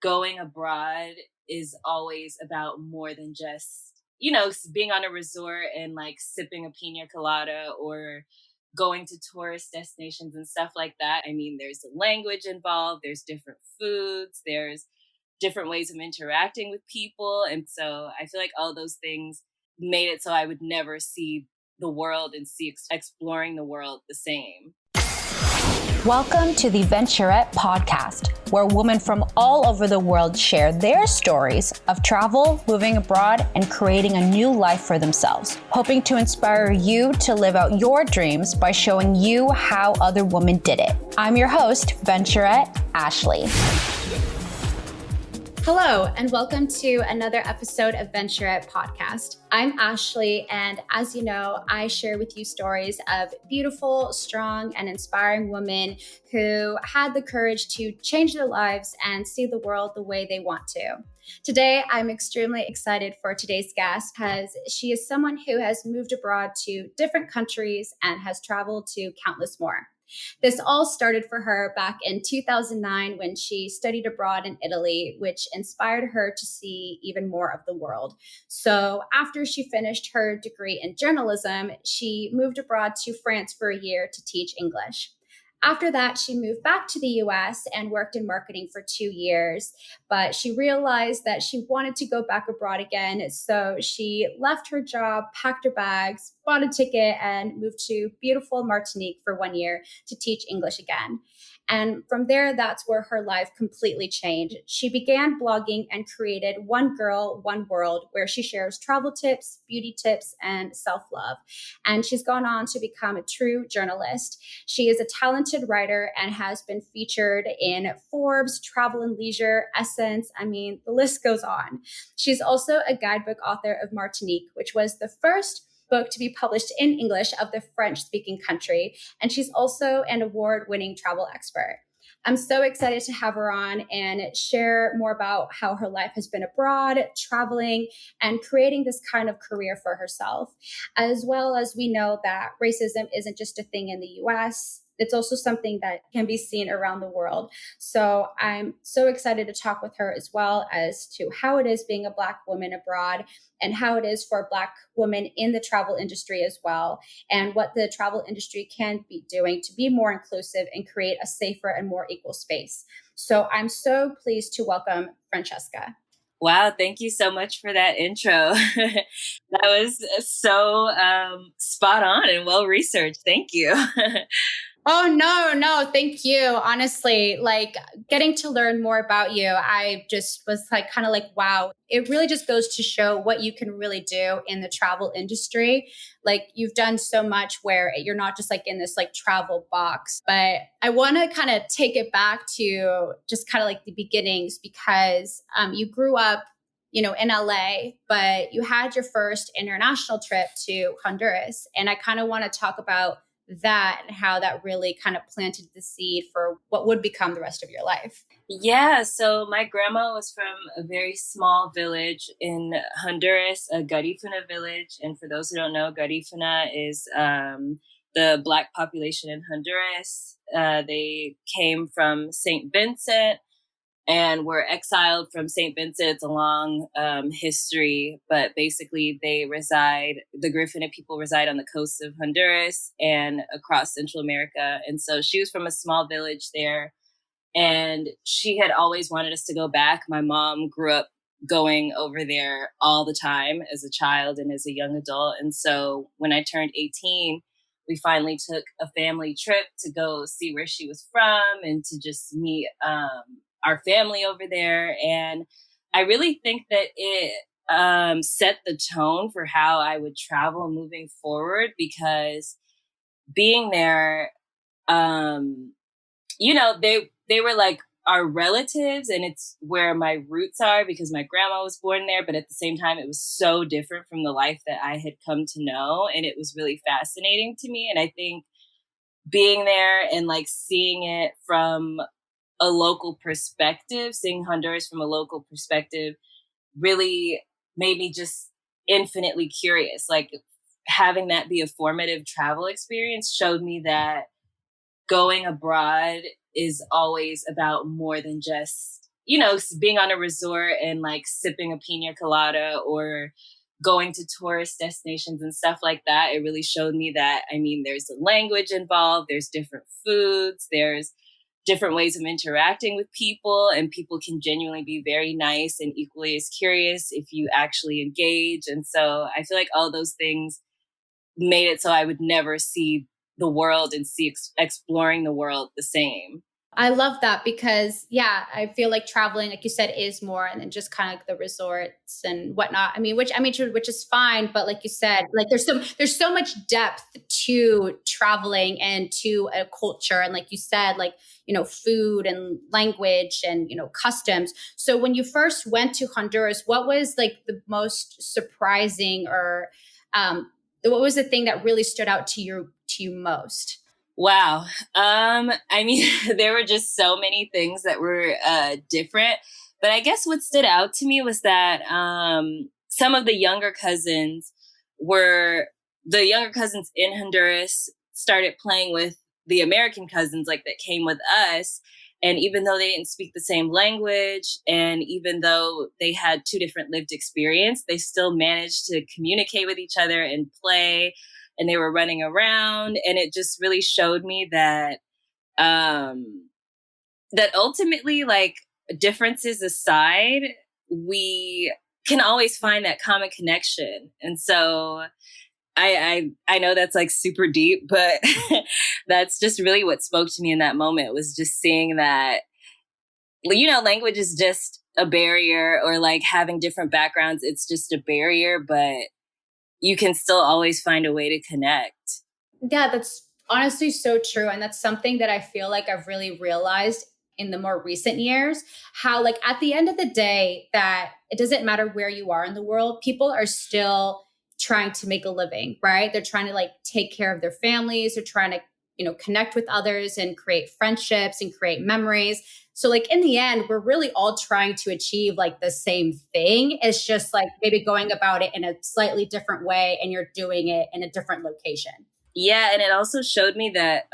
going abroad is always about more than just, being on a resort and like sipping a pina colada or going to tourist destinations and stuff like that. I mean, there's a language involved, there's different foods, there's different ways of interacting with people. And so I feel like all those things made it so I would never see the world and see exploring the world the same. Welcome to the Venture-Ette podcast, where women from all over the world share their stories of travel, moving abroad, and creating a new life for themselves, hoping to inspire you to live out your dreams by showing you how other women did it. I'm your host, Venture-Ette, Ashley. Hello, and welcome to another episode of Venture-Ette podcast. I'm Ashley, and as you know, I share with you stories of beautiful, strong, and inspiring women who had the courage to change their lives and see the world the way they want to. Today, I'm extremely excited for today's guest because she is someone who has moved abroad to different countries and has traveled to countless more. This all started for her back in 2009 when she studied abroad in Italy, which inspired her to see even more of the world. So after she finished her degree in journalism, she moved abroad to France for a year to teach English. After that, she moved back to the US and worked in marketing for 2 years, but she realized that she wanted to go back abroad again. So she left her job, packed her bags, bought a ticket, and moved to beautiful Martinique for 1 year to teach English again. And from there, that's where her life completely changed. She began blogging and created One Girl, One World, where she shares travel tips, beauty tips, and self-love. And she's gone on to become a true journalist. She is a talented writer and has been featured in Forbes, Travel and Leisure, Essence. I mean, the list goes on. She's also a guidebook author of Martinique, which was the first book to be published in English of the French-speaking country. And she's also an award-winning travel expert. I'm so excited to have her on and share more about how her life has been abroad, traveling, and creating this kind of career for herself. As well as we know that racism isn't just a thing in the US. It's also something that can be seen around the world. So I'm so excited to talk with her as well as to how it is being a Black woman abroad and how it is for Black women in the travel industry as well, and what the travel industry can be doing to be more inclusive and create a safer and more equal space. So I'm so pleased to welcome Francesca. Wow, thank you so much for that intro. That was so spot on and well-researched. Thank you. Oh, no, thank you. Honestly, like getting to learn more about you, I just was like, kind of like, wow, it really just goes to show what you can really do in the travel industry. Like you've done so much where you're not just like in this like travel box, but I want to kind of take it back to just kind of like the beginnings because you grew up in LA, but you had your first international trip to Honduras. And I kind of want to talk about that and how that really kind of planted the seed for what would become the rest of your life. Yeah, so my grandma was from a very small village in Honduras, a Garifuna village. And for those who don't know, Garifuna is the Black population in Honduras. They came from St. Vincent and were exiled from St. Vincent. It's a long history, but basically the Garifuna people reside on the coast of Honduras and across Central America. And so she was from a small village there, and she had always wanted us to go back. My mom grew up going over there all the time as a child and as a young adult. And so when I turned 18, we finally took a family trip to go see where she was from and to just meet our family over there. And I really think that it set the tone for how I would travel moving forward, because being there, they were like our relatives, and it's where my roots are because my grandma was born there. But at the same time, it was so different from the life that I had come to know. And it was really fascinating to me. And I think being there and like seeing it from a local perspective, seeing Honduras from a local perspective really made me just infinitely curious. Like having that be a formative travel experience showed me that going abroad is always about more than just being on a resort and like sipping a pina colada or going to tourist destinations and stuff like that, it really showed me that, I mean, there's a language involved, there's different foods, there's different ways of interacting with people, and people can genuinely be very nice and equally as curious if you actually engage. And so I feel like all those things made it so I would never see the world and see exploring the world the same. I love that because, yeah, I feel like traveling, like you said, is more than just kind of like the resorts and whatnot. Which is fine, but like you said, like there's so much depth to traveling and to a culture, and like you said, like food and language and customs. So when you first went to Honduras, what was like the most surprising, or what was the thing that really stood out to you most? Wow. I mean, there were just so many things that were different. But I guess what stood out to me was that some of the younger cousins in Honduras started playing with the American cousins like that came with us. And even though they didn't speak the same language, and even though they had two different lived experience, they still managed to communicate with each other and play, and they were running around. And it just really showed me that that ultimately, like, differences aside, we can always find that common connection. And so I know that's like super deep, but that's just really what spoke to me in that moment, was just seeing that, language is just a barrier, or like having different backgrounds, it's just a barrier, but you can still always find a way to connect. Yeah, that's honestly so true. And that's something that I feel like I've really realized in the more recent years, how like at the end of the day, that it doesn't matter where you are in the world, people are still trying to make a living, right? They're trying to like take care of their families. They're trying to, connect with others and create friendships and create memories. So like in the end, we're really all trying to achieve like the same thing. It's just like maybe going about it in a slightly different way, and you're doing it in a different location. Yeah. And it also showed me that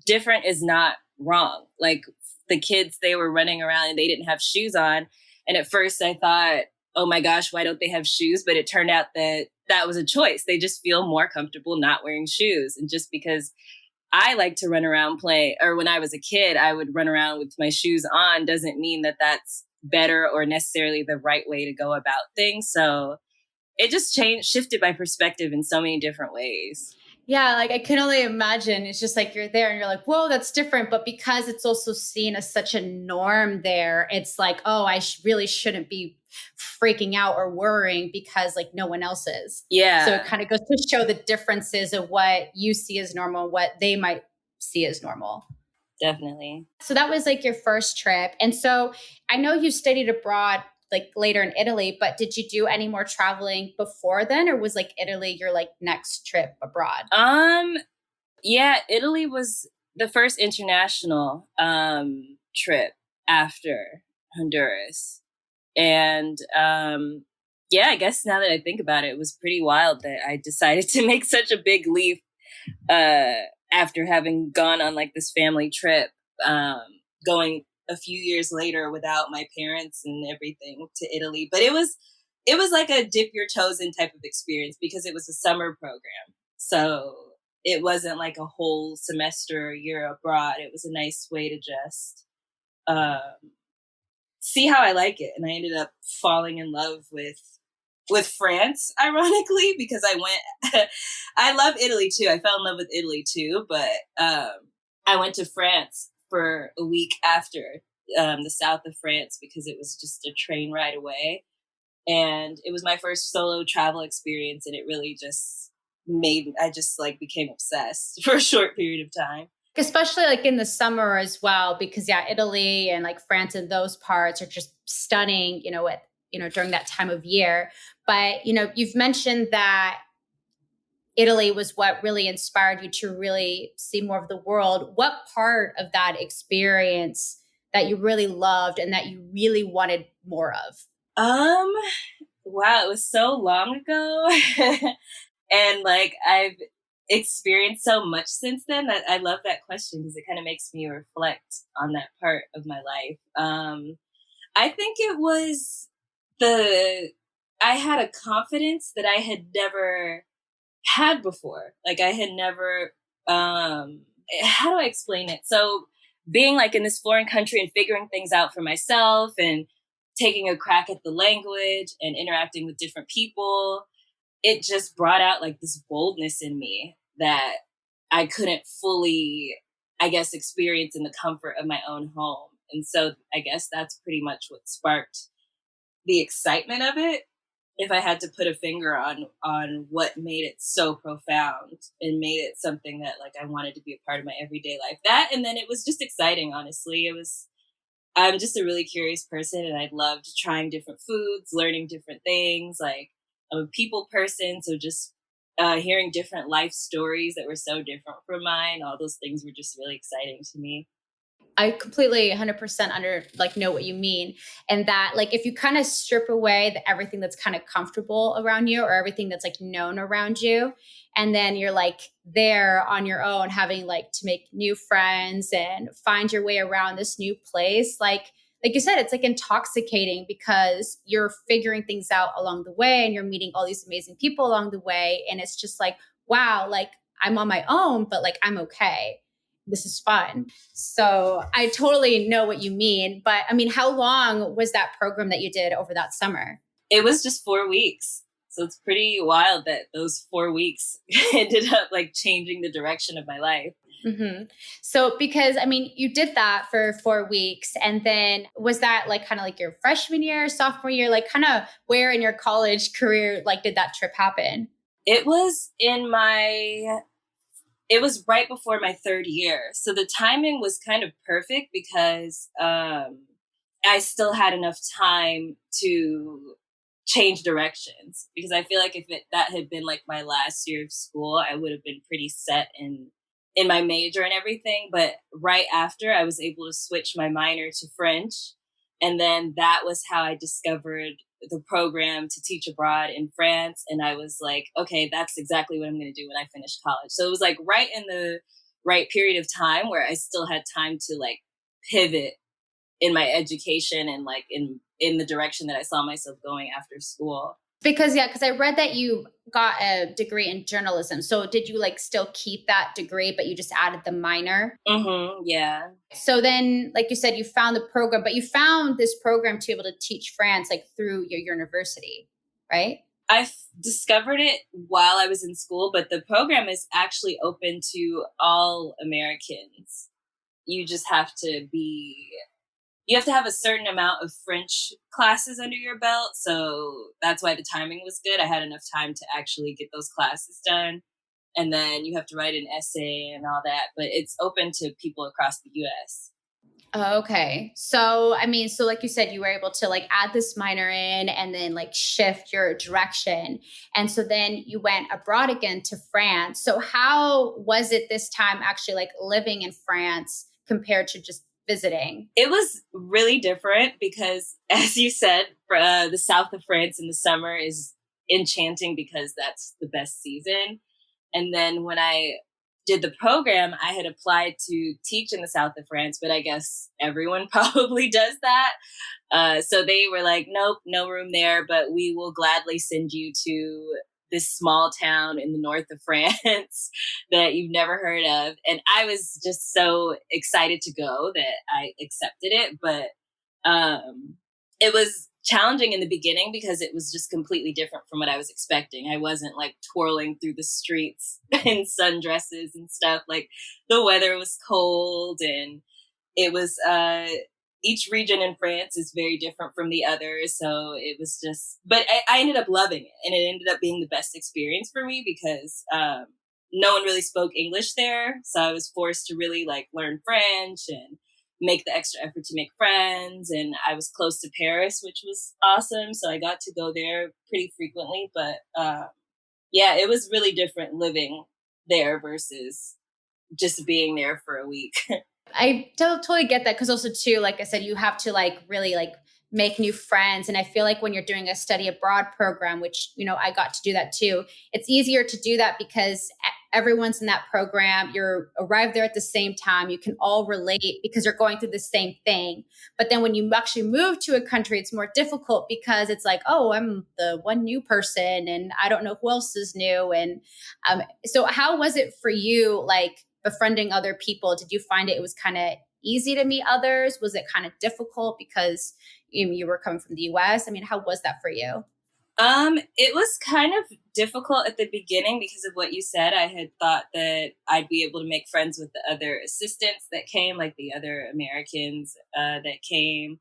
different is not wrong. Like the kids, they were running around and they didn't have shoes on. And at first I thought, oh my gosh, why don't they have shoes? But it turned out that that was a choice. They just feel more comfortable not wearing shoes. And just because I like to run around play, or when I was a kid, I would run around with my shoes on, doesn't mean that that's better or necessarily the right way to go about things. So it just shifted my perspective in so many different ways. Yeah, like I can only imagine. It's just like you're there and you're like, whoa, that's different. But because it's also seen as such a norm there, it's like, oh, I really shouldn't be freaking out or worrying because like no one else is. Yeah. So it kind of goes to show the differences of what you see as normal, what they might see as normal. Definitely. So that was like your first trip. And so I know you studied abroad like later in Italy, but did you do any more traveling before then, or was like Italy your like next trip abroad? Yeah, Italy was the first international trip after Honduras. And yeah, I guess now that I think about it, it was pretty wild that I decided to make such a big leap after having gone on like this family trip, going a few years later without my parents and everything to Italy. But it was like a dip your toes in type of experience because it was a summer program. So it wasn't like a whole semester or year abroad. It was a nice way to just see how I like it. And I ended up falling in love with France, ironically, because I went, I love Italy too. I fell in love with Italy too, but I went to France for a week after the south of France because it was just a train ride away. And it was my first solo travel experience. And it really just I just like became obsessed for a short period of time. Especially like in the summer as well, because yeah, Italy and like France and those parts are just stunning, during that time of year. But, you've mentioned that Italy was what really inspired you to really see more of the world. What part of that experience that you really loved and that you really wanted more of? Wow, it was so long ago. And like I've experienced so much since then that I love that question because it kind of makes me reflect on that part of my life. I think it was I had a confidence that I had never had before. Like I had never, how do I explain it? So being like in this foreign country and figuring things out for myself and taking a crack at the language and interacting with different people, it just brought out like this boldness in me that I couldn't fully, I guess, experience in the comfort of my own home. And so I guess that's pretty much what sparked the excitement of it. If I had to put a finger on what made it so profound and made it something that like I wanted to be a part of my everyday life. That, and then it was just exciting, honestly. I'm just a really curious person and I loved trying different foods, learning different things. Like I'm a people person. So just hearing different life stories that were so different from mine, all those things were just really exciting to me. I completely 100% know what you mean. And that like, if you kind of strip away everything that's kind of comfortable around you or everything that's like known around you, and then you're like there on your own, having like to make new friends and find your way around this new place. Like you said, it's like intoxicating because you're figuring things out along the way and you're meeting all these amazing people along the way. And it's just like, wow, like I'm on my own, but like I'm okay. This is fun. So I totally know what you mean. But I mean, how long was that program that you did over that summer? It was just 4 weeks. So it's pretty wild that those 4 weeks ended up like changing the direction of my life. Mm-hmm. So, because I mean, you did that for 4 weeks, and then was that like kind of like your freshman year, sophomore year, like kind of where in your college career, like did that trip happen? It was it was right before my third year. So the timing was kind of perfect because I still had enough time to change directions. Because I feel like if that had been like my last year of school, I would have been pretty set in my major and everything. But right after, I was able to switch my minor to French. And then that was how I discovered the program to teach abroad in France. And I was like, okay, that's exactly what I'm going to do when I finish college. So it was like right in the right period of time where I still had time to like pivot in my education and like in the direction that I saw myself going after school. Because I read that you got a degree in journalism. So did you like still keep that degree, but you just added the minor? Mm-hmm, yeah. So then, like you said, you found the program, but you found this program to be able to teach France like through your university, right? I discovered it while I was in school, but the program is actually open to all Americans. You just have to have a certain amount of French classes under your belt. So that's why the timing was good. I had enough time to actually get those classes done. And then you have to write an essay and all that, but it's open to people across the US. Okay. So, I mean, so like you said, you were able to like add this minor in and then like shift your direction. And so then you went abroad again to France. So how was it this time actually like living in France compared to just visiting? It was really different because, as you said, the south of France in the summer is enchanting because that's the best season. And then when I did the program, I had applied to teach in the south of France, but I guess everyone probably does that. So they were like, nope, no room there, but we will gladly send you to this small town in the north of France that you've never heard of. And I was just so excited to go that I accepted it. But it was challenging in the beginning because it was just completely different from what I was expecting. I wasn't like twirling through the streets in sundresses and stuff. Like the weather was cold and it was each region in France is very different from the others. So it was just, but I ended up loving it. And it ended up being the best experience for me because no one really spoke English there. So I was forced to really like learn French and make the extra effort to make friends. And I was close to Paris, which was awesome. So I got to go there pretty frequently. But yeah, it was really different living there versus just being there for a week. I totally get that because also too, like I said, you have to like really like make new friends. And I feel like when you're doing a study abroad program, which, you know, I got to do that too, it's easier to do that because everyone's in that program. You're arrived there at the same time. You can all relate because you're going through the same thing. But then when you actually move to a country, it's more difficult because it's like, oh, I'm the one new person and I don't know who else is new. And so how was it for you, like befriending other people? Did you find it was kind of easy to meet others? Was it kind of difficult because you were coming from the US? I mean, how was that for you? It was kind of difficult at the beginning because of what you said. I had thought that I'd be able to make friends with the other assistants that came, like the other Americans that came.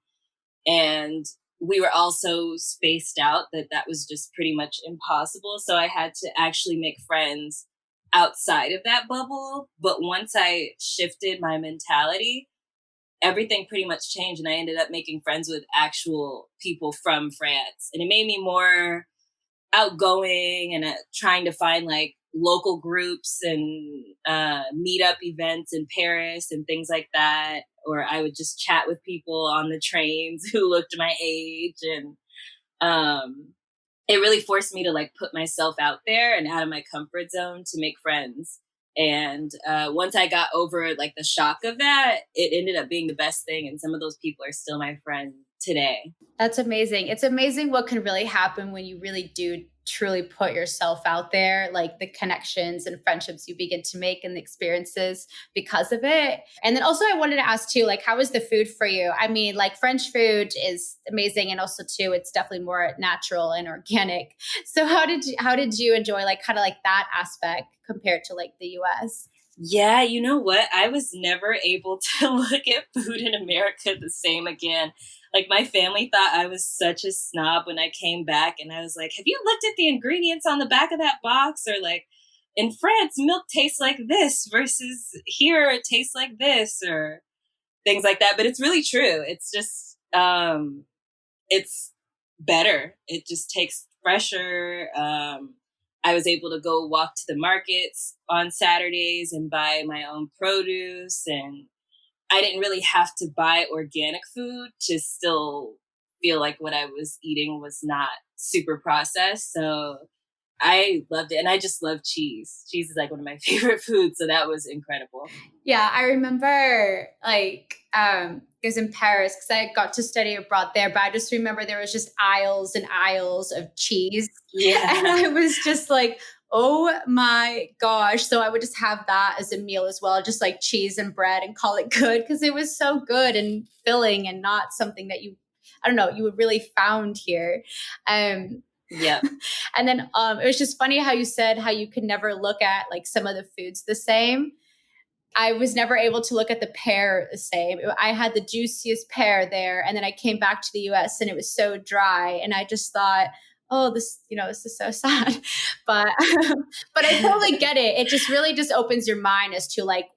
And we were also spaced out that was just pretty much impossible. So I had to actually make friends outside of that bubble. But once I shifted my mentality, everything pretty much changed. And I ended up making friends with actual people from France. And it made me more outgoing and trying to find like local groups and meetup events in Paris and things like that. Or I would just chat with people on the trains who looked my age. And it really forced me to like put myself out there and out of my comfort zone to make friends. And once I got over like the shock of that, it ended up being the best thing. And some of those people are still my friends today. That's amazing. It's amazing what can really happen when you really do truly put yourself out there, like the connections and friendships you begin to make and the experiences because of it. And then also I wanted to ask too, like, how is the food for you? I mean, like French food is amazing. And also too, it's definitely more natural and organic. So how did you enjoy like kind of like that aspect compared to like the US? Yeah, you know what? I was never able to look at food in America the same again. Like my family thought I was such a snob when I came back, and I was like, have you looked at the ingredients on the back of that box? Or like, in France, milk tastes like this versus here it tastes like this, or things like that. But it's really true. It's just, it's better. It just tastes fresher. I was able to go walk to the markets on Saturdays and buy my own produce, and I didn't really have to buy organic food to still feel like what I was eating was not super processed. So I loved it. And I just love cheese. Cheese is like one of my favorite foods. So that was incredible. Yeah, I remember like it was in Paris because I got to study abroad there, but I just remember there was just aisles and aisles of cheese. Yeah. And I was just like, oh my gosh. So I would just have that as a meal as well, just like cheese and bread and call it good because it was so good and filling and not something that I don't know, you would really found here. Yeah. And then it was just funny how you said how you could never look at like some of the foods the same. I was never able to look at the pear the same. I had the juiciest pear there. And then I came back to the US and it was so dry. And I just thought, oh, this is so sad. But but I totally get it. It just really just opens your mind as to like,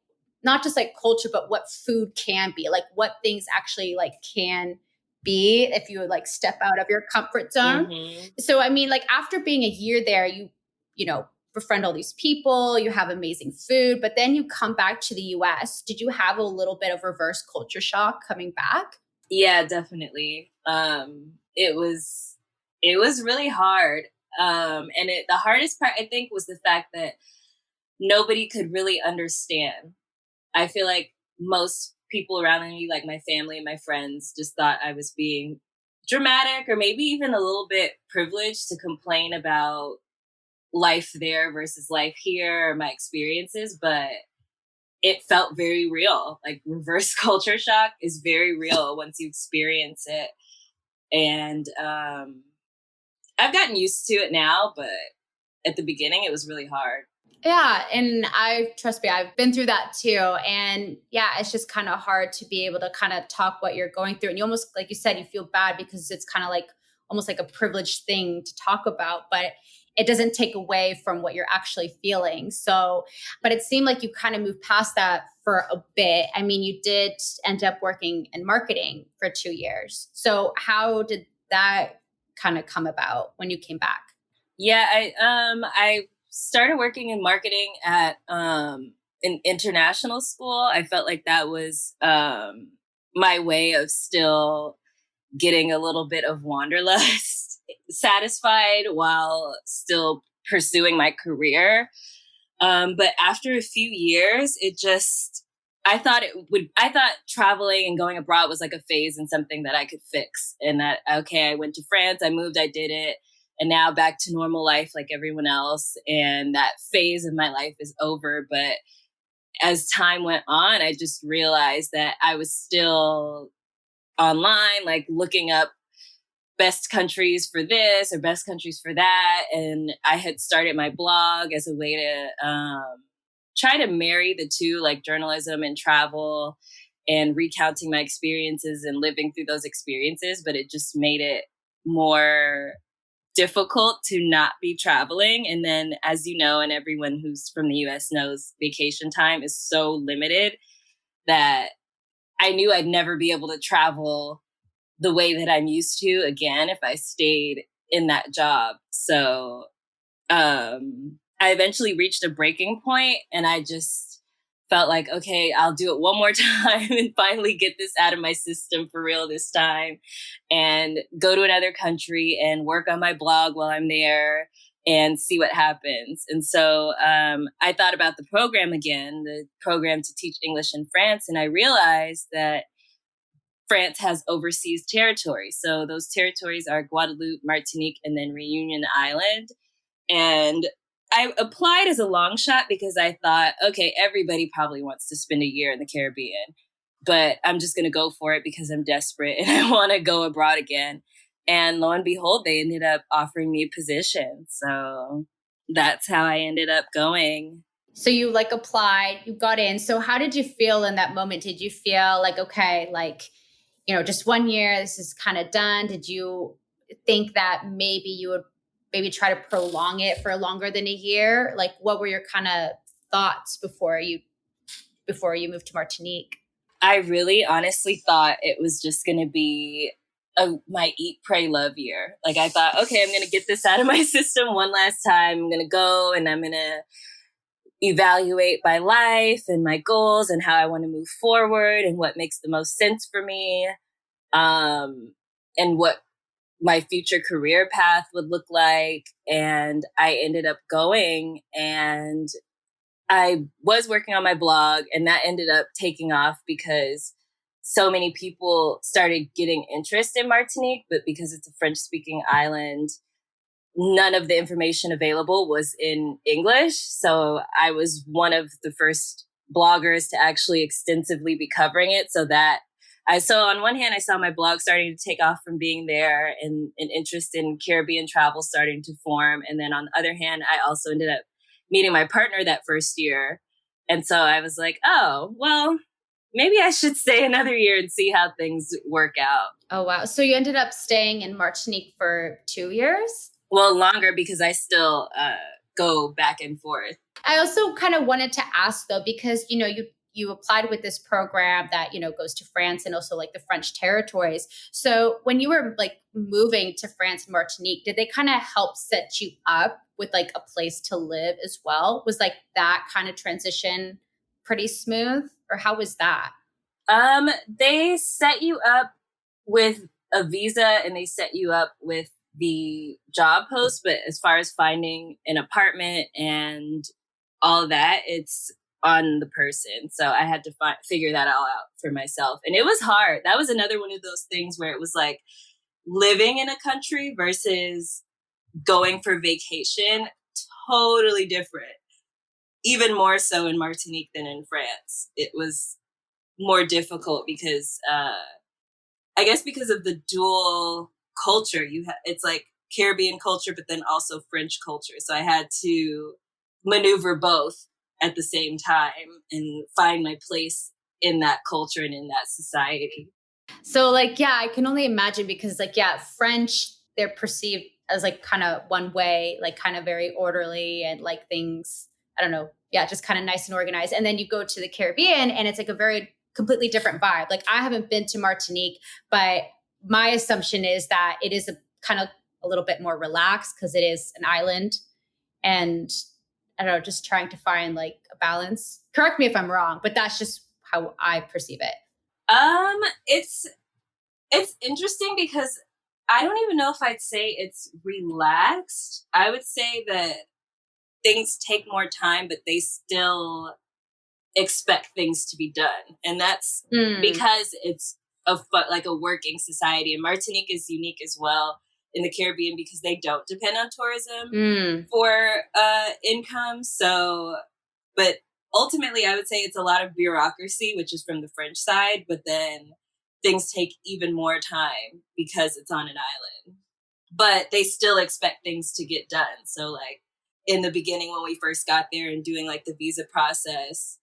not just like culture, but what food can be, like what things actually like can be if you would like step out of your comfort zone. Mm-hmm. So, I mean, like after being a year there, you know, befriend all these people, you have amazing food, but then you come back to the US. Did you have a little bit of reverse culture shock coming back? Yeah, definitely. It was really hard. And the hardest part, I think, was the fact that nobody could really understand. I feel like most people around me, like my family and my friends, just thought I was being dramatic or maybe even a little bit privileged to complain about life there versus life here or my experiences. But it felt very real. Like reverse culture shock is very real once you experience it. And I've gotten used to it now, but at the beginning it was really hard. Yeah. And trust me, I've been through that too. And yeah, it's just kind of hard to be able to kind of talk what you're going through. And you almost, like you said, you feel bad because it's kind of like almost like a privileged thing to talk about, but it doesn't take away from what you're actually feeling. So, but it seemed like you kind of moved past that for a bit. I mean, you did end up working in marketing for 2 years. So how did that kind of come about when you came back? Yeah, I started working in marketing at an international school. I felt like that was my way of still getting a little bit of wanderlust satisfied while still pursuing my career. But after a few years, I thought traveling and going abroad was like a phase and something that I could fix. And that, okay, I went to France, I moved, I did it. And now back to normal life like everyone else. And that phase of my life is over. But as time went on, I just realized that I was still online, like looking up best countries for this or best countries for that. And I had started my blog as a way to try to marry the two, like journalism and travel, and recounting my experiences and living through those experiences. But it just made it more difficult to not be traveling. And then, as you know, and everyone who's from the US knows, vacation time is so limited that I knew I'd never be able to travel the way that I'm used to again if I stayed in that job. So I eventually reached a breaking point, and I just felt like, okay, I'll do it one more time and finally get this out of my system for real this time, and go to another country and work on my blog while I'm there and see what happens. And so I thought about the program again, the program to teach English in France, and I realized that France has overseas territories. So those territories are Guadeloupe, Martinique, and then Reunion Island. And I applied as a long shot because I thought, okay, everybody probably wants to spend a year in the Caribbean, but I'm just going to go for it because I'm desperate and I want to go abroad again. And lo and behold, they ended up offering me a position. So that's how I ended up going. So you like applied, you got in. So how did you feel in that moment? Did you feel like, okay, like, just 1 year, this is kind of done? Did you think that maybe you would maybe try to prolong it for longer than a year? Like, what were your kind of thoughts before you moved to Martinique? I really honestly thought it was just going to be my eat, pray, love year. Like I thought, okay, I'm going to get this out of my system one last time. I'm going to go and I'm going to evaluate my life and my goals and how I want to move forward and what makes the most sense for me, and what my future career path would look like. And I ended up going, and I was working on my blog, and that ended up taking off because so many people started getting interest in Martinique, but because it's a French-speaking island, none of the information available was in English. So I was one of the first bloggers to actually extensively be covering it. So on one hand, I saw my blog starting to take off from being there, and an interest in Caribbean travel starting to form. And then on the other hand, I also ended up meeting my partner that first year. And so I was like, oh, well, maybe I should stay another year and see how things work out. Oh, wow. So you ended up staying in Martinique for 2 years? Well, longer because I still go back and forth. I also kind of wanted to ask though, because, you applied with this program that, goes to France and also like the French territories. So when you were like moving to France and Martinique, did they kind of help set you up with like a place to live as well? Was like that kind of transition pretty smooth, or how was that? They set you up with a visa and they set you up with the job post, but as far as finding an apartment and all of that, it's on the person. So I had to figure that all out for myself. And it was hard. That was another one of those things where it was like living in a country versus going for vacation, totally different. Even more so in Martinique than in France. It was more difficult because, I guess because of the dual culture, it's like Caribbean culture, but then also French culture. So I had to maneuver both at the same time and find my place in that culture and in that society. So like, yeah, I can only imagine because like, yeah, French, they're perceived as like kind of one way, like kind of very orderly and like things, I don't know. Yeah, just kind of nice and organized. And then you go to the Caribbean and it's like a very completely different vibe. Like I haven't been to Martinique, but my assumption is that it is a kind of a little bit more relaxed because it is an island. And I don't know, just trying to find like a balance. Correct me if I'm wrong, but that's just how I perceive it. It's interesting because I don't even know if I'd say it's relaxed. I would say that things take more time, but they still expect things to be done. And that's because it's like a working society. And Martinique is unique as well in the Caribbean because they don't depend on tourism for income. So, but ultimately, I would say it's a lot of bureaucracy, which is from the French side, but then things take even more time because it's on an island. But they still expect things to get done. So like in the beginning when we first got there and doing like the visa process,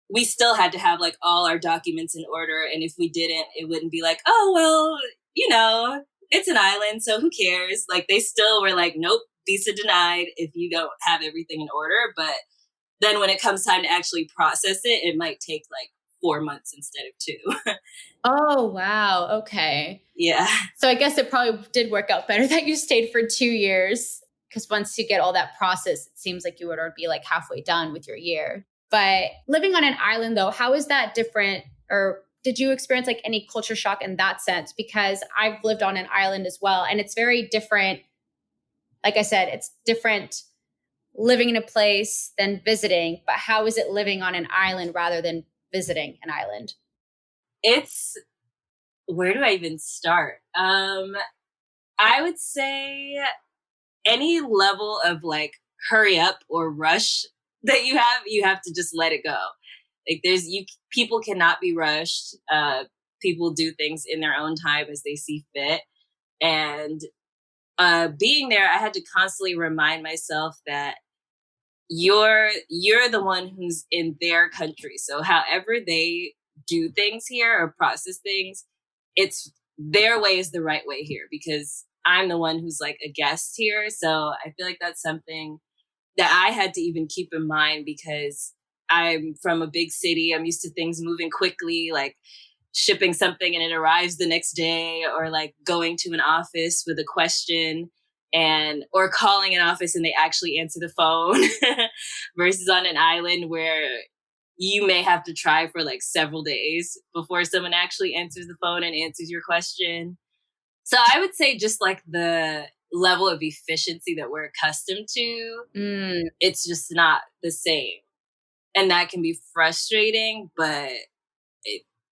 we still had to have like all our documents in order. And if we didn't, it wouldn't be like, oh, well, you know, it's an island, so who cares? Like they still were like, nope, visa denied if you don't have everything in order. But then when it comes time to actually process it, it might take like 4 months instead of 2. Oh, wow. Okay. Yeah. So I guess it probably did work out better that you stayed for 2 years, because once you get all that process, it seems like you would already be like halfway done with your year. But living on an island though, how is that different? Or did you experience like any culture shock in that sense? Because I've lived on an island as well, and it's very different. Like I said, it's different living in a place than visiting, but how is it living on an island rather than visiting an island? It's, where do I even start? I would say any level of like hurry up or rush that you have to just let it go. Like people cannot be rushed. People do things in their own time as they see fit. And being there, I had to constantly remind myself that you're the one who's in their country. So however they do things here or process things, it's their way is the right way here because I'm the one who's like a guest here. So I feel like that's something that I had to even keep in mind because I'm from a big city. I'm used to things moving quickly, like shipping something and it arrives the next day, or like going to an office with a question or calling an office and they actually answer the phone versus on an island where you may have to try for like several days before someone actually answers the phone and answers your question. So I would say just like the level of efficiency that we're accustomed to, it's just not the same. And that can be frustrating, but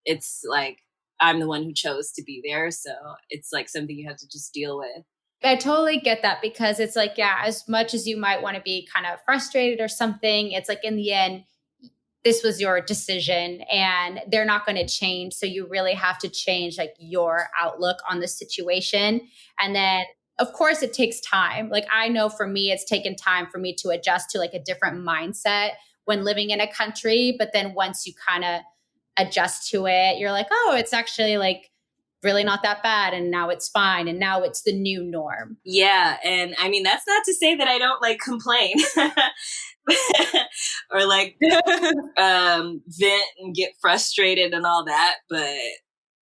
it's like, I'm the one who chose to be there. So it's like something you have to just deal with. I totally get that because it's like, yeah, as much as you might want to be kind of frustrated or something, it's like in the end, this was your decision and they're not going to change. So you really have to change like your outlook on the situation. And then of course it takes time. Like I know for me, it's taken time for me to adjust to like a different mindset when living in a country. But then once you kind of adjust to it, you're like, oh, it's actually like really not that bad. And now it's fine. And now it's the new norm. Yeah. And I mean, that's not to say that I don't like complain or like vent and get frustrated and all that. But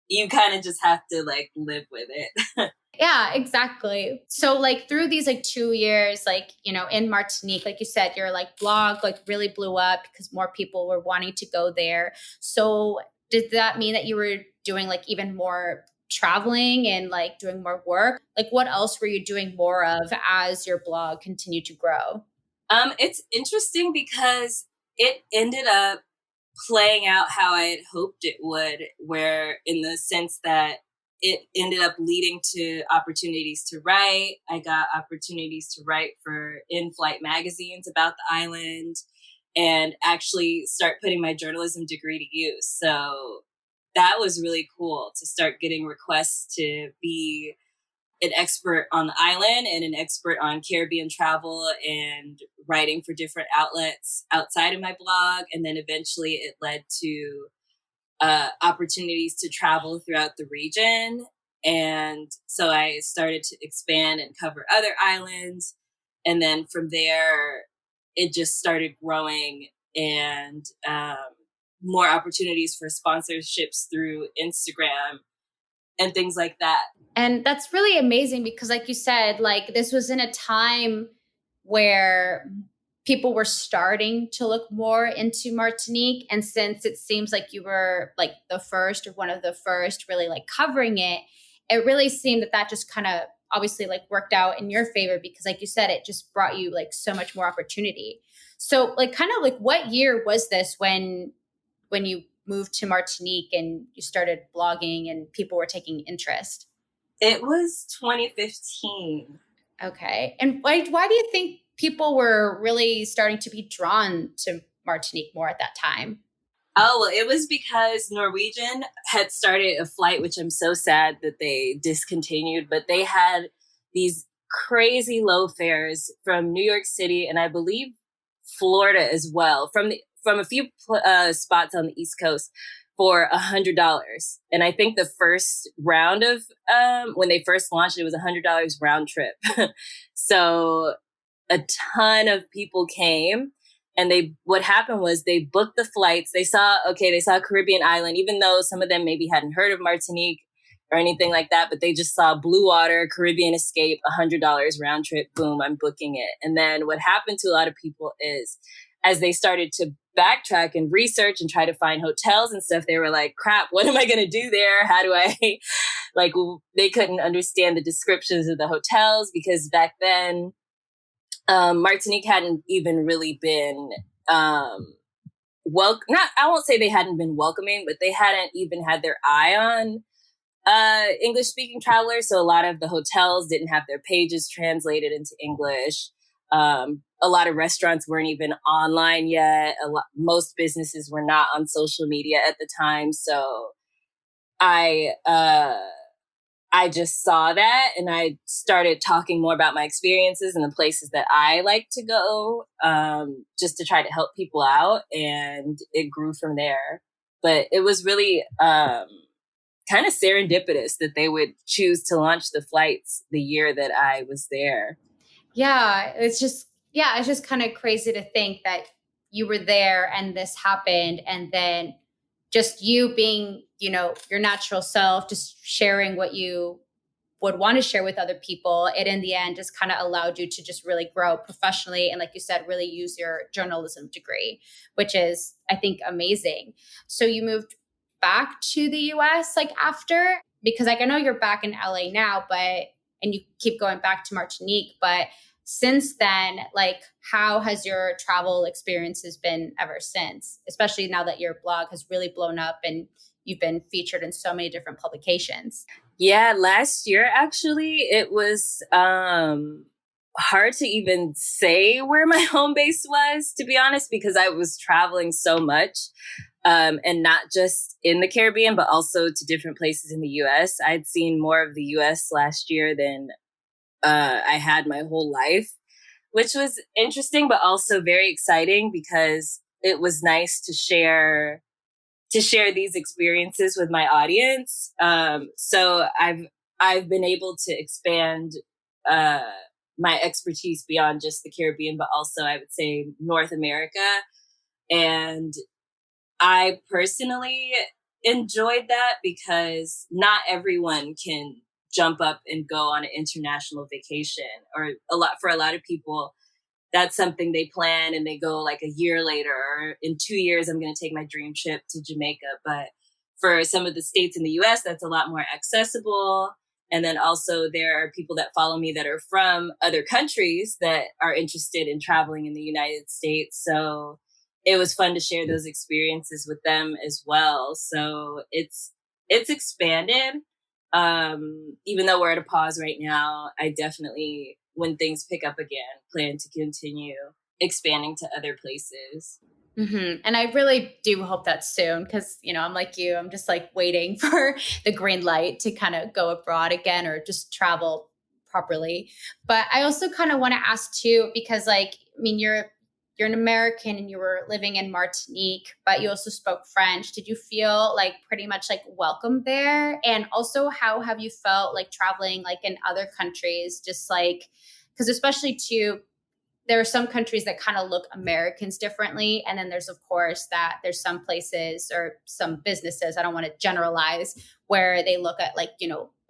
you kind of just have to like live with it. Yeah, exactly. So like through these like 2 years, like, you know, in Martinique, like you said, your like blog like really blew up because more people were wanting to go there. So did that mean that you were doing like even more traveling and like doing more work? Like what else were you doing more of as your blog continued to grow? It's interesting because it ended up playing out how I had hoped it would, where in the sense that it ended up leading to opportunities to write. I got opportunities to write for in-flight magazines about the island and actually start putting my journalism degree to use. So that was really cool to start getting requests to be an expert on the island and an expert on Caribbean travel and writing for different outlets outside of my blog. And then eventually it led to opportunities to travel throughout the region. And so I started to expand and cover other islands. And then from there, it just started growing and more opportunities for sponsorships through Instagram and things like that. And that's really amazing because like you said, like this was in a time where people were starting to look more into Martinique. And since it seems like you were like the first or one of the first really like covering it, it really seemed that just kind of obviously like worked out in your favor because like you said, it just brought you like so much more opportunity. So like kind of like what year was this when you moved to Martinique and you started blogging and people were taking interest? It was 2015. Okay. And why do you think people were really starting to be drawn to Martinique more at that time? Oh, well, it was because Norwegian had started a flight, which I'm so sad that they discontinued, but they had these crazy low fares from New York City and I believe Florida as well, from a few spots on the East Coast for $100. And I think the first round of when they first launched, it was $100 round trip. So a ton of people came. And what happened was they booked the flights. They saw a Caribbean island, even though some of them maybe hadn't heard of Martinique or anything like that, but they just saw blue water, Caribbean escape, $100 round trip. Boom, I'm booking it. And then what happened to a lot of people is as they started to backtrack and research and try to find hotels and stuff, they were like, crap, what am I going to do there? How do I, like, they couldn't understand the descriptions of the hotels because back then, Martinique hadn't even really been I won't say they hadn't been welcoming, but they hadn't even had their eye on English speaking travelers. So a lot of the hotels didn't have their pages translated into English. A lot of restaurants weren't even online yet. Most businesses were not on social media at the time. So I just saw that and I started talking more about my experiences and the places that I like to go, just to try to help people out. And it grew from there. But it was really kind of serendipitous that they would choose to launch the flights the year that I was there. Yeah, it's just kind of crazy to think that you were there and this happened. And then just you being, your natural self, just sharing what you would want to share with other people. It in the end just kind of allowed you to just really grow professionally. And like you said, really use your journalism degree, which is, I think, amazing. So you moved back to the US like after, because like I know you're back in LA now, and you keep going back to Martinique, but since then, like how has your travel experiences been ever since, especially now that your blog has really blown up and you've been featured in so many different publications? Yeah, last year, actually, it was hard to even say where my home base was, to be honest, because I was traveling so much and not just in the Caribbean, but also to different places in the US. I'd seen more of the US last year than I had my whole life, which was interesting, but also very exciting because it was nice to share these experiences with my audience. So I've been able to expand my expertise beyond just the Caribbean, but also I would say North America. And I personally enjoyed that because not everyone can jump up and go on an international vacation, or for a lot of people, that's something they plan and they go like a year later, or in 2 years, I'm going to take my dream trip to Jamaica. But for some of the states in the US, that's a lot more accessible. And then also there are people that follow me that are from other countries that are interested in traveling in the United States. So it was fun to share those experiences with them as well. So it's expanded. Even though we're at a pause right now, I definitely, when things pick up again, plan to continue expanding to other places. Mm-hmm. And I really do hope that soon because, I'm like you, I'm just like waiting for the green light to kind of go abroad again or just travel properly. But I also kind of want to ask too, because you're an American and you were living in Martinique, but you also spoke French. Did you feel like pretty much like welcome there? And also how have you felt like traveling like in other countries, just like, because especially too, there are some countries that kind of look Americans differently. And then there's, of course, that there's some places or some businesses, I don't want to generalize, where they look at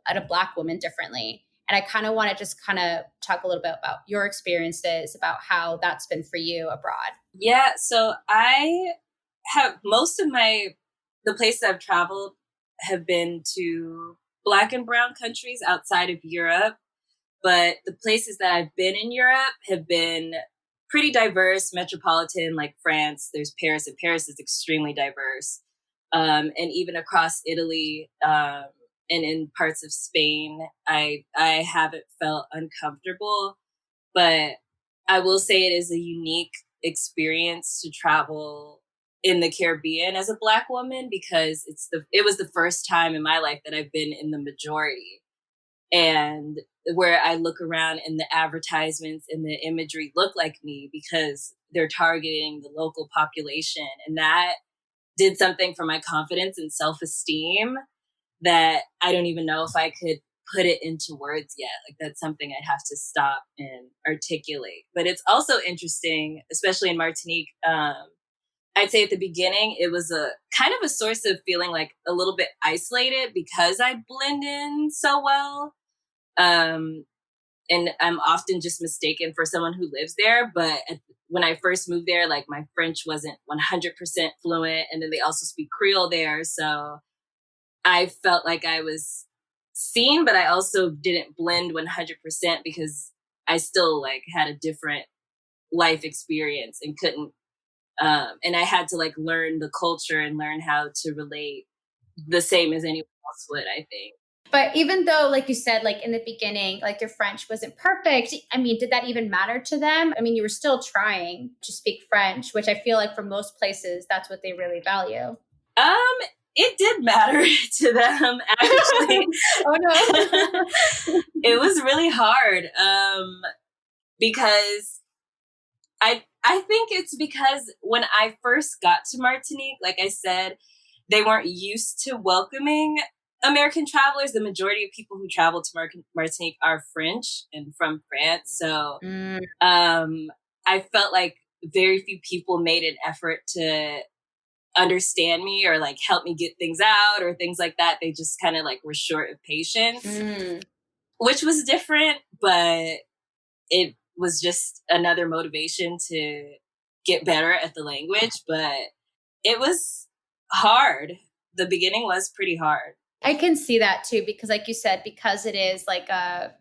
at a Black woman differently. And I kind of want to just kind of talk a little bit about your experiences, about how that's been for you abroad. Yeah. So I have the places I've traveled have been to Black and brown countries outside of Europe. But the places that I've been in Europe have been pretty diverse, metropolitan, like France. There's Paris, and Paris is extremely diverse. And even across Italy, and in parts of Spain, I haven't felt uncomfortable. But I will say it is a unique experience to travel in the Caribbean as a Black woman, because it was the first time in my life that I've been in the majority, and where I look around and the advertisements and the imagery look like me because they're targeting the local population. And that did something for my confidence and self-esteem that I don't even know if I could put it into words yet. Like, that's something I'd have to stop and articulate. But it's also interesting, especially in Martinique. I'd say at the beginning, it was a kind of a source of feeling like a little bit isolated because I blend in so well. And I'm often just mistaken for someone who lives there. But when I first moved there, like, my French wasn't 100% fluent. And then they also speak Creole there. So I felt like I was seen, but I also didn't blend 100% because I still like had a different life experience and couldn't, and I had to like learn the culture and learn how to relate the same as anyone else would, I think. But even though, like you said, like in the beginning, like your French wasn't perfect, I mean, did that even matter to them? I mean, you were still trying to speak French, which I feel like for most places, that's what they really value. It did matter to them, actually. Oh no. It was really hard, because I think it's because when I first got to Martinique, like I said, they weren't used to welcoming American travelers. The majority of people who travel to Martinique are French and from France. So I felt like very few people made an effort to understand me or like help me get things out or things like that. They just kind of like were short of patience, which was different, but it was just another motivation to get better at the language. But it was hard. The beginning was pretty hard. I can see that too, because like you said, because it is like a,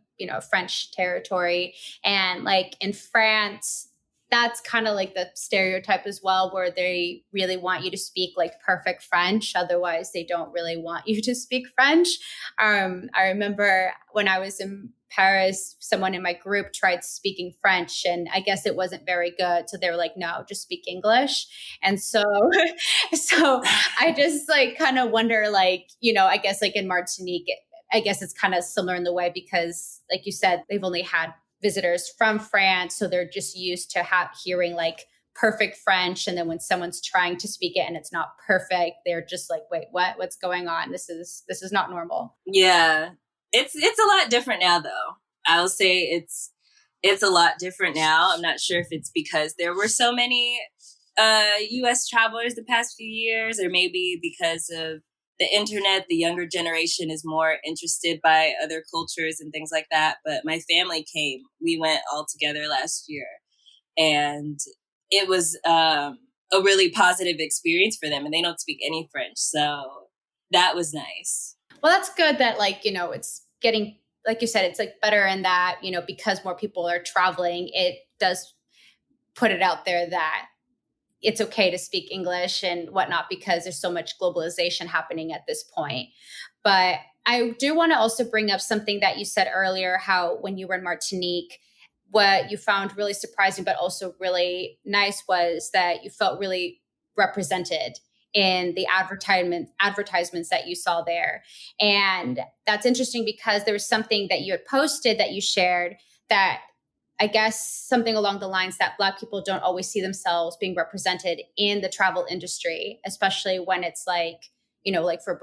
French territory, and like in France, that's kind of like the stereotype as well, where they really want you to speak like perfect French. Otherwise, they don't really want you to speak French. I remember when I was in Paris, someone in my group tried speaking French, and I guess it wasn't very good. So they were like, no, just speak English. And so, so I just like kind of wonder, like, I guess like in Martinique, I guess it's kind of similar in the way, because like you said, they've only had visitors from France. So they're just used to hearing like perfect French. And then when someone's trying to speak it and it's not perfect, they're just like, wait, what's going on? This is not normal. Yeah. It's a lot different now, though. I'll say it's a lot different now. I'm not sure if it's because there were so many US travelers the past few years, or maybe because of the internet, the younger generation is more interested by other cultures and things like that. But my family came. We went all together last year, and it was a really positive experience for them, and they don't speak any French. So that was nice. Well, that's good that it's getting, like you said, it's like better in that, because more people are traveling, it does put it out there that it's okay to speak English and whatnot, because there's so much globalization happening at this point. But I do want to also bring up something that you said earlier, how when you were in Martinique, what you found really surprising, but also really nice, was that you felt really represented in the advertisements that you saw there. And that's interesting, because there was something that you had posted that you shared that, I guess, something along the lines that Black people don't always see themselves being represented in the travel industry, especially when it's like, like for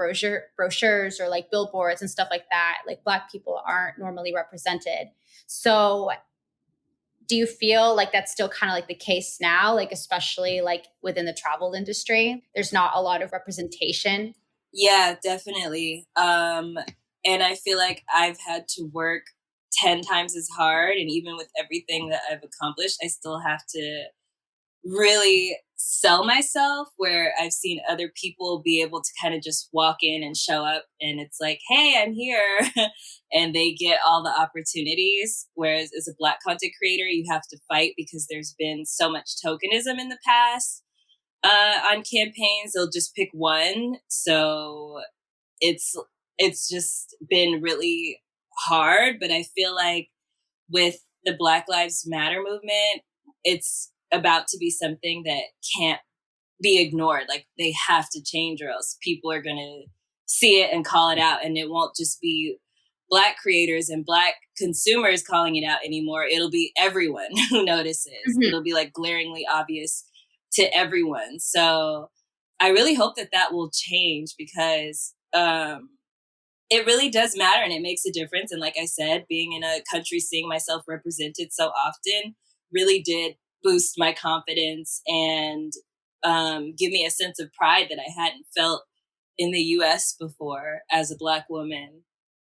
brochures or like billboards and stuff like that, like Black people aren't normally represented. So do you feel like that's still kind of like the case now, like especially like within the travel industry, there's not a lot of representation? Yeah, definitely. And I feel like I've had to work 10 times as hard. And even with everything that I've accomplished, I still have to really sell myself, where I've seen other people be able to kind of just walk in and show up and it's like, hey, I'm here. And they get all the opportunities. Whereas as a Black content creator, you have to fight because there's been so much tokenism in the past on campaigns. They'll just pick one. So it's just been really hard. But I feel like with the Black Lives Matter movement, it's about to be something that can't be ignored. Like they have to change or else people are going to see it and call it out. And it won't just be Black creators and Black consumers calling it out anymore. It'll be everyone who notices. Mm-hmm. It'll be like glaringly obvious to everyone. So I really hope that that will change because it really does matter and it makes a difference. And like I said, being in a country, seeing myself represented so often really did boost my confidence and give me a sense of pride that I hadn't felt in the US before as a Black woman.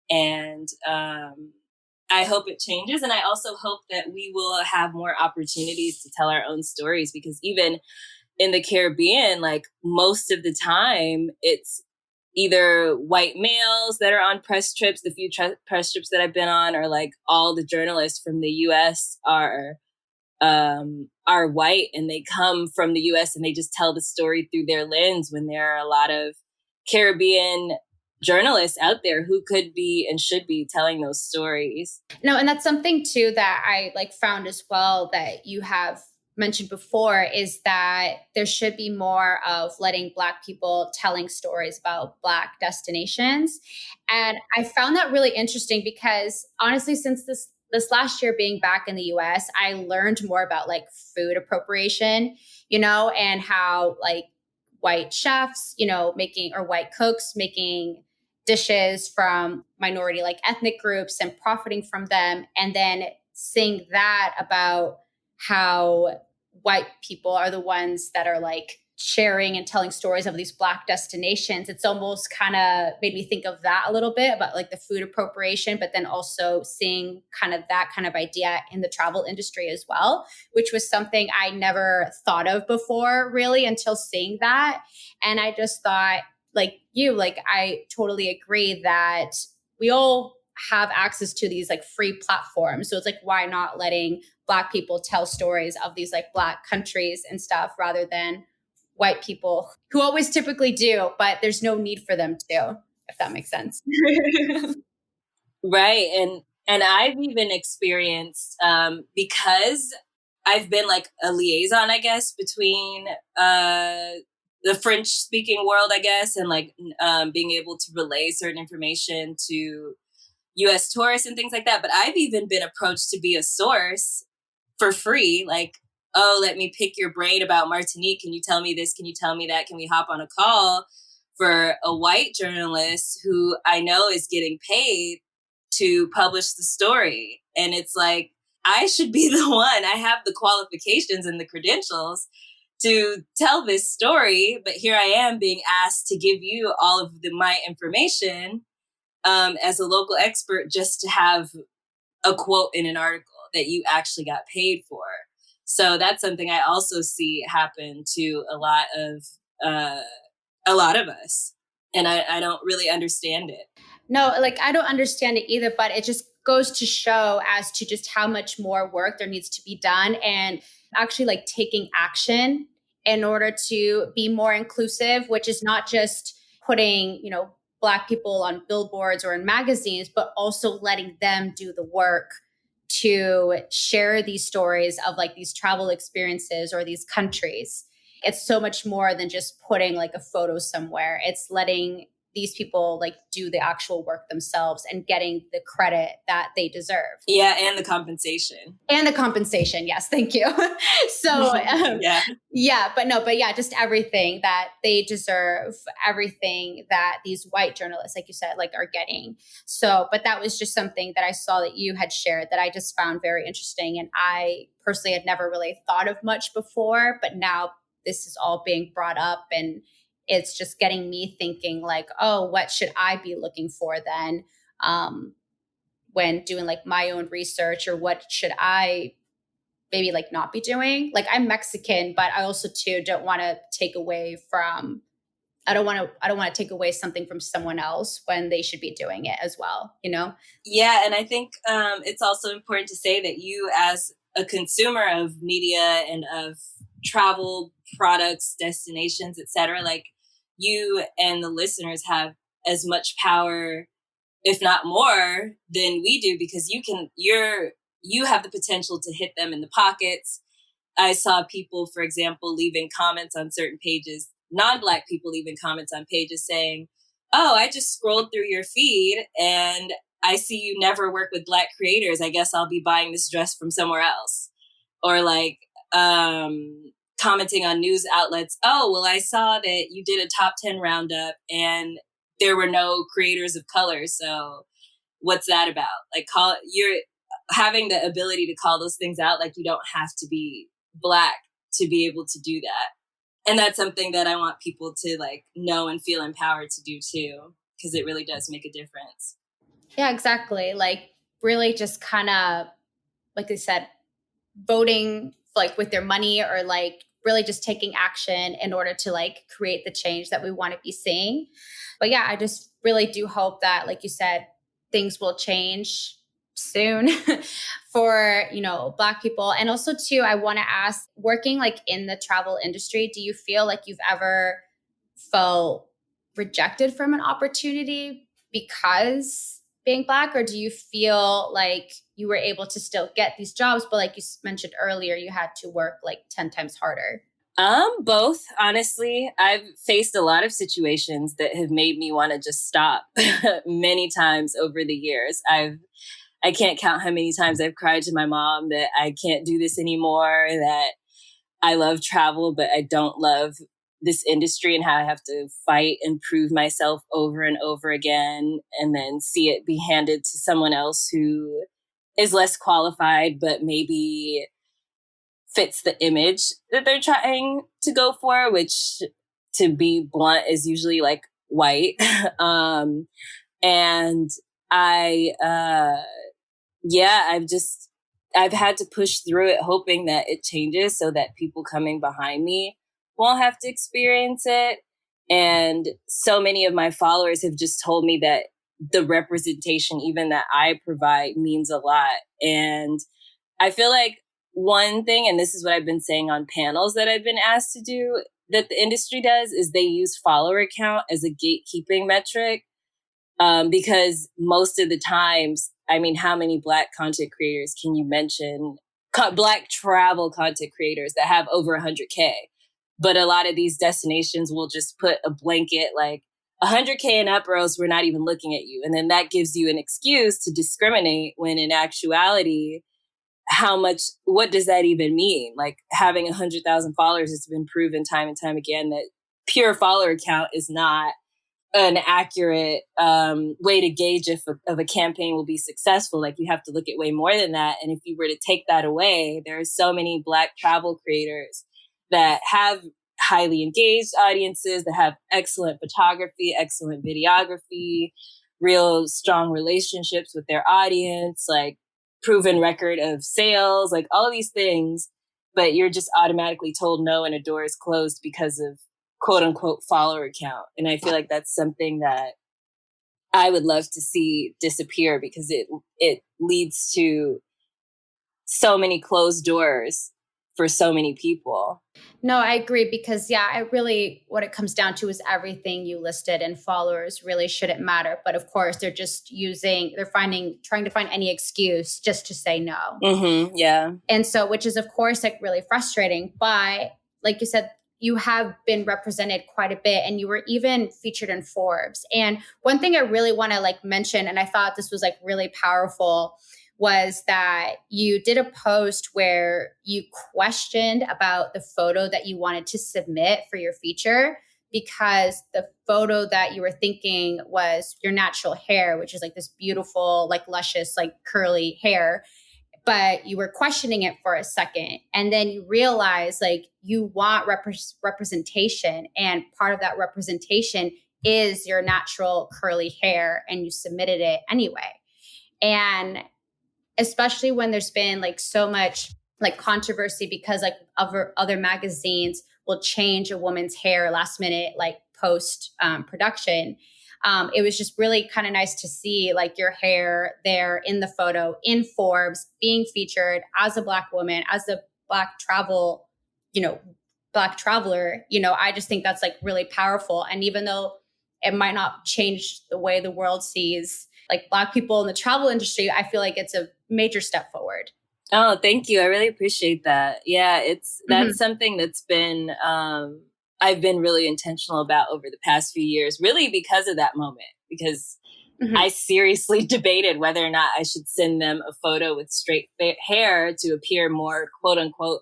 And I hope it changes. And I also hope that we will have more opportunities to tell our own stories, because even in the Caribbean, like most of the time, it's either white males that are on press trips. The few press trips that I've been on are like all the journalists from the US are white, and they come from the US and they just tell the story through their lens, when there are a lot of Caribbean journalists out there who could be and should be telling those stories. No, and that's something too that I like found as well that you have mentioned before, is that there should be more of letting Black people telling stories about Black destinations. And I found that really interesting because honestly, since this last year being back in the US, I learned more about like food appropriation, and how like white chefs, making, or white cooks making dishes from minority like ethnic groups and profiting from them. And then seeing that about how white people are the ones that are like sharing and telling stories of these Black destinations. It's almost kind of made me think of that a little bit about like the food appropriation, but then also seeing kind of that kind of idea in the travel industry as well, which was something I never thought of before really until seeing that. And I just thought, like you, like I totally agree that we all have access to these like free platforms. So it's like, why not letting Black people tell stories of these like Black countries and stuff rather than white people who always typically do, but there's no need for them to, if that makes sense. Right. And I've even experienced, because I've been like a liaison, I guess, between the French speaking world, I guess, and like being able to relay certain information to US tourists and things like that. But I've even been approached to be a source for free, like, oh, let me pick your brain about Martinique. Can you tell me this? Can you tell me that? Can we hop on a call, for a white journalist who I know is getting paid to publish the story? And it's like, I should be the one. I have the qualifications and the credentials to tell this story, but here I am being asked to give you all of my information as a local expert just to have a quote in an article that you actually got paid for. So that's something I also see happen to a lot of us. And I don't really understand it. No, like I don't understand it either, but it just goes to show as to just how much more work there needs to be done, and actually like taking action in order to be more inclusive, which is not just putting, Black people on billboards or in magazines, but also letting them do the work to share these stories of like these travel experiences or these countries. It's so much more than just putting like a photo somewhere. It's letting these people like do the actual work themselves and getting the credit that they deserve. Yeah. And the compensation. Yes. Thank you. So just everything that they deserve, everything that these white journalists, like you said, like are getting. So, but that was just something that I saw that you had shared that I just found very interesting. And I personally had never really thought of much before, but now this is all being brought up, and it's just getting me thinking like, oh, what should I be looking for then when doing like my own research, or what should I maybe like not be doing. Like I'm Mexican, but I also too don't want to take away from I don't want to take away something from someone else when they should be doing it as well, you know? Yeah, and I think it's also important to say that you, as a consumer of media and of travel products, destinations, etc., like you and the listeners have as much power, if not more, than we do, because you have the potential to hit them in the pockets. I saw people, for example, leaving comments on certain pages, non-Black people leaving comments on pages saying, "Oh, I just scrolled through your feed and I see you never work with Black creators. I guess I'll be buying this dress from somewhere else." Or like commenting on news outlets, "Oh, well, I saw that you did a top 10 roundup and there were no creators of color. So what's that about?" Like, you're having the ability to call those things out. Like, you don't have to be Black to be able to do that. And that's something that I want people to like know and feel empowered to do too, because it really does make a difference. Yeah, exactly. Like really just kind of, like I said, voting like with their money, or like really just taking action in order to like create the change that we want to be seeing. But yeah, I just really do hope that, like you said, things will change soon for, you know, Black people. And also too, I want to ask, working like in the travel industry, do you feel like you've ever felt rejected from an opportunity because being Black, or do you feel like you were able to still get these jobs, but like you mentioned earlier, you had to work like 10 times harder? Both, honestly. I've faced a lot of situations that have made me want to just stop many times over the years. I can't count how many times I've cried to my mom that I can't do this anymore, that I love travel, but I don't love this industry, and how I have to fight and prove myself over and over again, and then see it be handed to someone else who is less qualified, but maybe fits the image that they're trying to go for, which, to be blunt, is usually like white. And yeah, I've had to push through it, hoping that it changes so that people coming behind me won't have to experience it. And so many of my followers have just told me that the representation, even that I provide, means a lot. And I feel like one thing, and this is what I've been saying on panels that I've been asked to do, that the industry does, is they use follower count as a gatekeeping metric. Because most of the times, I mean, how many Black content creators can you mention? Black travel content creators that have over 100K. But a lot of these destinations will just put a blanket like 100K and up, or else we're not even looking at you. And then that gives you an excuse to discriminate, when in actuality, what does that even mean? Like, having 100,000 followers, has been proven time and time again that pure follower count is not an accurate way to gauge if a campaign will be successful. Like, you have to look at way more than that. And if you were to take that away, there are so many Black travel creators that have highly engaged audiences, that have excellent photography, excellent videography, real strong relationships with their audience, like proven record of sales, like all these things. But you're just automatically told no and a door is closed because of quote unquote follower count. And I feel like that's something that I would love to see disappear, because it leads to so many closed doors for so many people. No, I agree, because yeah, I really, what it comes down to is everything you listed, and followers really shouldn't matter. But of course, they're just trying to find any excuse just to say no. Mm-hmm, yeah. And so, which is of course like really frustrating. But like you said, you have been represented quite a bit, and you were even featured in Forbes. And one thing I really want to like mention, and I thought this was like really powerful, was that you did a post where you questioned about the photo that you wanted to submit for your feature, because the photo that you were thinking was your natural hair, which is like this beautiful, like luscious, like curly hair. But you were questioning it for a second. And then you realize like you want representation. And part of that representation is your natural curly hair. And you submitted it anyway. And especially when there's been like so much like controversy because like other magazines will change a woman's hair last minute, like post production. It was just really kind of nice to see like your hair there in the photo in Forbes being featured as a Black woman, as a Black you know, Black traveler. I just think that's like really powerful. And even though it might not change the way the world sees like Black people in the travel industry, I feel like it's a major step forward. Oh, thank you. I really appreciate that. Yeah, that's something that's been I've been really intentional about over the past few years, really because of that moment, because I seriously debated whether or not I should send them a photo with straight hair to appear more quote unquote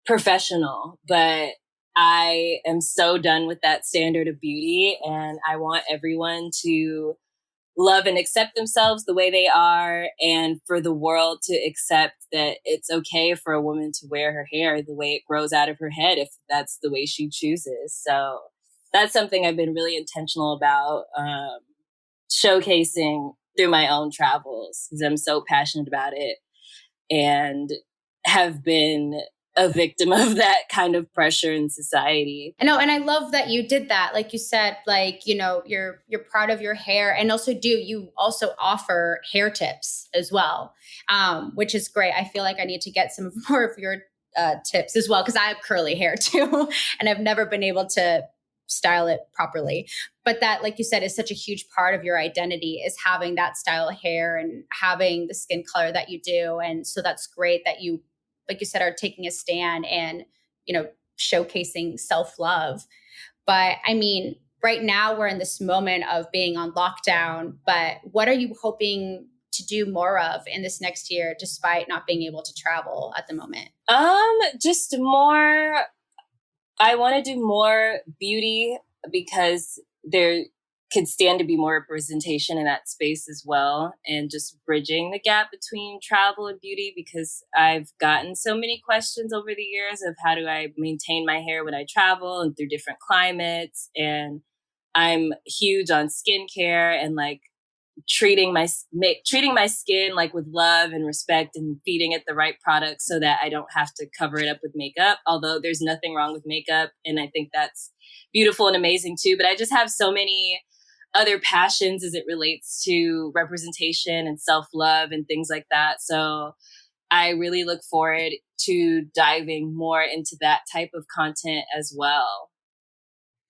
professional. But I am so done with that standard of beauty, and I want everyone to love and accept themselves the way they are, and for the world to accept that it's okay for a woman to wear her hair the way it grows out of her head if that's the way she chooses. So that's something I've been really intentional about showcasing through my own travels, because I'm so passionate about it and have been a victim of that kind of pressure in society. I know, and I love that you did that. Like you said, like, you're proud of your hair, and you also offer hair tips as well, which is great. I feel like I need to get some more of your tips as well, because I have curly hair too, and I've never been able to style it properly. But that, like you said, is such a huge part of your identity, is having that style of hair and having the skin color that you do. And so that's great that you, like you said, are taking a stand and, showcasing self-love. But I mean, right now we're in this moment of being on lockdown, but what are you hoping to do more of in this next year, despite not being able to travel at the moment? Just more, I want to do more beauty, because there could stand to be more representation in that space as well, and just bridging the gap between travel and beauty, because I've gotten so many questions over the years of how do I maintain my hair when I travel and through different climates. And I'm huge on skincare and like treating my skin like with love and respect, and feeding it the right products so that I don't have to cover it up with makeup. Although there's nothing wrong with makeup, and I think that's beautiful and amazing too. But I just have so many other passions as it relates to representation and self-love and things like that. So I really look forward to diving more into that type of content as well.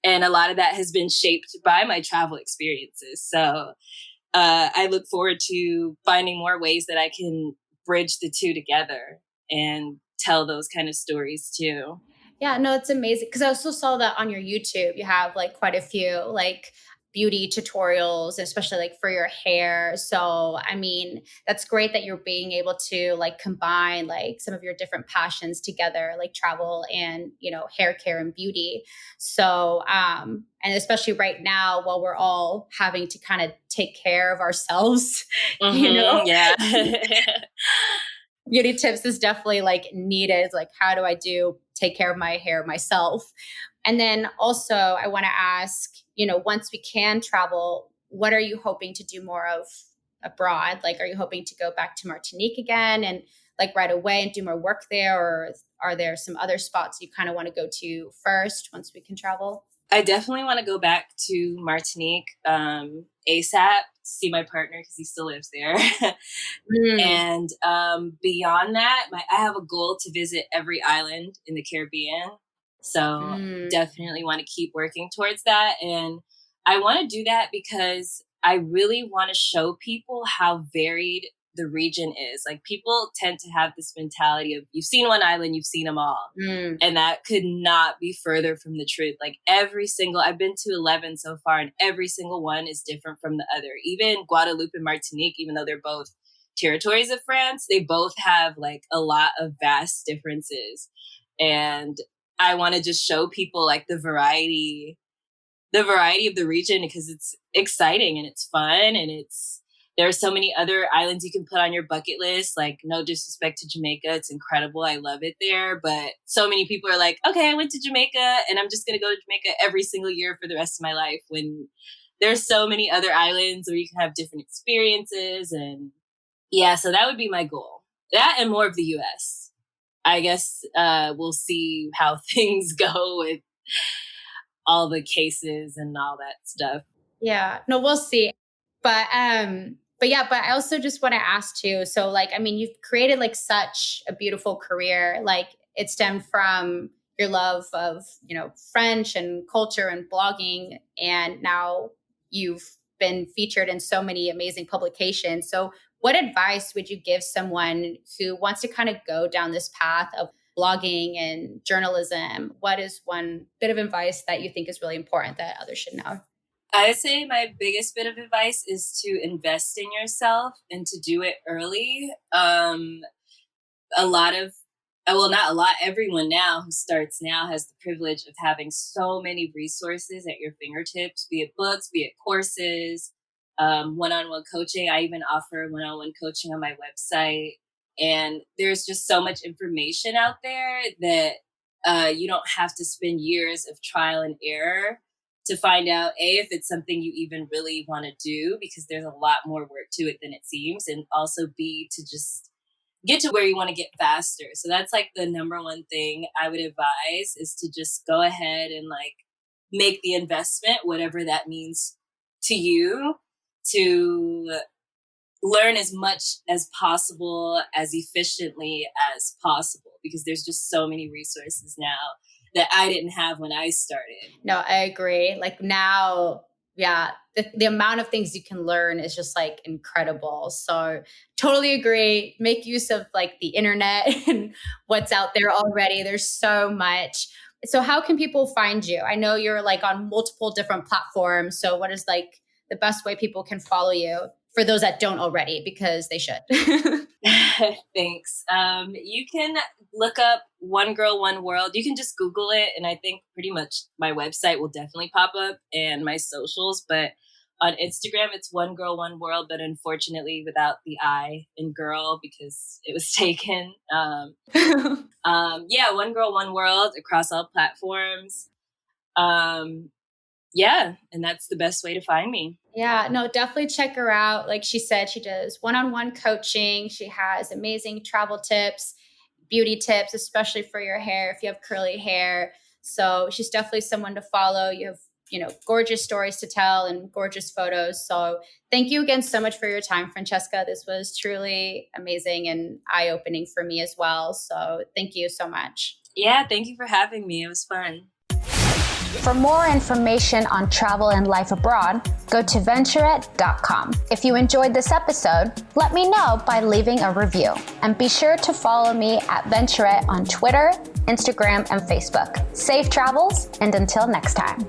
And a lot of that has been shaped by my travel experiences. So I look forward to finding more ways that I can bridge the two together and tell those kind of stories too. Yeah, no, it's amazing. Because I also saw that on your YouTube, you have like quite a few like beauty tutorials, especially like for your hair. So, I mean, that's great that you're being able to like combine like some of your different passions together, like travel and, hair care and beauty. So, and especially right now, while we're all having to kind of take care of ourselves, Yeah. beauty tips is definitely like needed. Like, how do I take care of my hair myself? And then also I want to ask, once we can travel, what are you hoping to do more of abroad? Like, are you hoping to go back to Martinique again and like right away and do more work there? Or are there some other spots you kind of want to go to first once we can travel? I definitely want to go back to Martinique ASAP, see my partner, because he still lives there. And beyond that, I have a goal to visit every island in the Caribbean. So definitely want to keep working towards that. And I want to do that because I really want to show people how varied the region is. Like, people tend to have this mentality of, you've seen one island, you've seen them all. And that could not be further from the truth. Like, I've been to 11 so far, and every single one is different from the other. Even Guadeloupe and Martinique, even though they're both territories of France, they both have like a lot of vast differences. And I want to just show people like the variety of the region, because it's exciting and it's fun, and there are so many other islands you can put on your bucket list. Like, no disrespect to Jamaica, it's incredible, I love it there, but so many people are like, okay, I went to Jamaica and I'm just going to go to Jamaica every single year for the rest of my life, when there's so many other islands where you can have different experiences. And yeah, so that would be my goal. That and more of the US. I guess we'll see how things go with all the cases and all that stuff. Yeah, no, we'll see. But yeah, but I also just want to ask too. So like, I mean, you've created like such a beautiful career. Like it stemmed from your love of, French and culture and blogging. And now you've been featured in so many amazing publications. So what advice would you give someone who wants to kind of go down this path of blogging and journalism? What is one bit of advice that you think is really important that others should know? I say my biggest bit of advice is to invest in yourself and to do it early. Everyone now who starts now has the privilege of having so many resources at your fingertips, be it books, be it courses, one-on-one coaching. I even offer one-on-one coaching on my website. And there's just so much information out there that you don't have to spend years of trial and error to find out, A, if it's something you even really want to do, because there's a lot more work to it than it seems. And also B, to just get to where you want to get faster. So that's like the number one thing I would advise, is to just go ahead and like make the investment, whatever that means to you, to learn as much as possible, as efficiently as possible, because there's just so many resources now that I didn't have when I started. No, I agree. Like now, yeah, the amount of things you can learn is just like incredible. So totally agree. Make use of like the internet and what's out there already. There's so much. So how can people find you? I know you're like on multiple different platforms. So what is like the best way people can follow you, for those that don't already, because they should? Thanks. You can look up One Girl, One World. You can just Google it. And I think pretty much my website will definitely pop up and my socials. But on Instagram, it's One Girl, One World, but unfortunately without the I in girl because it was taken. One Girl, One World across all platforms. And that's the best way to find me. Yeah, no, definitely check her out. Like she said, she does one-on-one coaching. She has amazing travel tips, beauty tips, especially for your hair if you have curly hair. So she's definitely someone to follow. You have, gorgeous stories to tell and gorgeous photos. So thank you again so much for your time, Francesca. This was truly amazing and eye-opening for me as well. So thank you so much. Yeah, thank you for having me. It was fun. For more information on travel and life abroad, go to Venture-Ette.com. If you enjoyed this episode, let me know by leaving a review. And be sure to follow me at Venture-Ette on Twitter, Instagram, and Facebook. Safe travels, and until next time.